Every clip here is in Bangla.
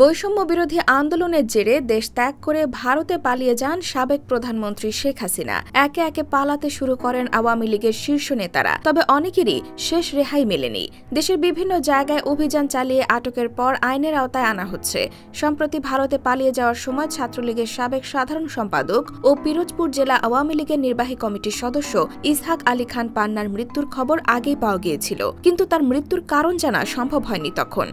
বৈষম্য বিরোধী আন্দোলনের জেরে দেশ ত্যাগ করে ভারতে পালিয়ে যান সাবেক প্রধানমন্ত্রী শেখ হাসিনা। একে একে পালাতে শুরু করেন আওয়ামী লীগের শীর্ষ নেতারা। তবে অনেকেরই শেষ রেহাই মেলেনি। দেশের বিভিন্ন জায়গায় অভিযান চালিয়ে আটকের পর আইনের আওতায় আনা হচ্ছে। সম্প্রতি ভারতে পালিয়ে যাওয়ার সময় ছাত্রলীগের সাবেক সাধারণ সম্পাদক ও পিরোজপুর জেলা আওয়ামী লীগের নির্বাহী কমিটির সদস্য ইসহাক আলী খান পান্নার মৃত্যুর খবর আগেই পাওয়া গিয়েছিল, কিন্তু তার মৃত্যুর কারণ জানা সম্ভব হয়নি তখন।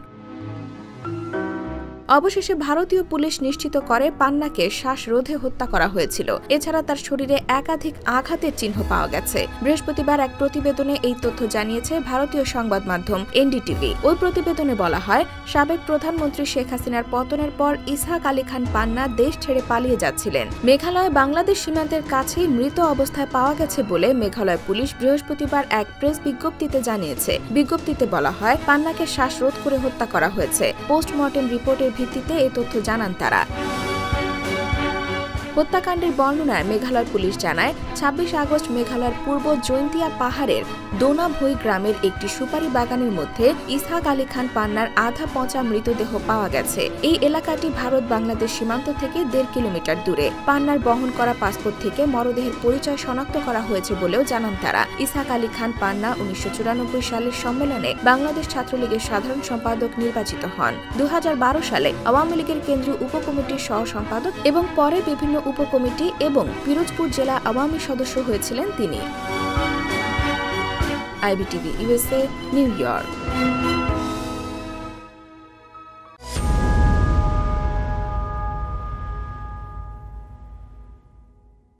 অবশেষে ভারতীয় পুলিশ নিশ্চিত করে পান্নাকে শ্বাসরোধে হত্যা করা হয়েছিল। এছাড়া তার শরীরে একাধিক আঘাতের চিহ্ন পাওয়া গেছে। বৃহস্পতিবার এক প্রতিবেদনে এই তথ্য জানিয়েছে ভারতীয় সংবাদ মাধ্যম এনডিটিভি। ওই প্রতিবেদনে বলা হয়, সাবেক প্রধানমন্ত্রী শেখ হাসিনার পতনের পর ইসহাক আলী খান পান্না দেশ ছেড়ে পালিয়ে যাচ্ছিলেন। মেঘালয় বাংলাদেশ সীমান্তের কাছেই মৃত অবস্থায় পাওয়া গেছে বলে মেঘালয় পুলিশ বৃহস্পতিবার এক প্রেস বিজ্ঞপ্তিতে জানিয়েছে। বিজ্ঞপ্তিতে বলা হয়, পান্নাকে শ্বাসরোধ করে হত্যা করা হয়েছে। পোস্টমর্টেম রিপোর্টের ভিত্তিতে এই তথ্য জানান তারা। হত্যাকাণ্ডের বর্ণনায় মেঘালয় পুলিশ জানায়, ২৬ আগস্ট মেঘালয়ের পূর্ব জৈন্তিয়া পাহাড়ের দোনাভুই গ্রামের একটি সুপারি বাগানের মধ্যে ইসহাক আলী খান পান্নার আধা পচা মৃতদেহ পাওয়া গেছে। এই এলাকাটি ভারত বাংলাদেশ সীমান্ত থেকে ১.৫ কিলোমিটার দূরে। পান্নার বহন করা পাসপোর্ট থেকে মরদেহের পরিচয় শনাক্ত করা হয়েছে বলেও জানান তারা। ইসহাক আলী খান পান্না ১৯৯৪ সালের সম্মেলনে বাংলাদেশ ছাত্রলীগের সাধারণ সম্পাদক নির্বাচিত হন। ২০১২ সালে আওয়ামী লীগের কেন্দ্রীয় উপকমিটির সহ সম্পাদক এবং পরে বিভিন্ন উপকমিটি এবং পিরোজপুর জেলা আওয়ামী সদস্য হয়েছিলেন তিনি। IBTV USA, new York.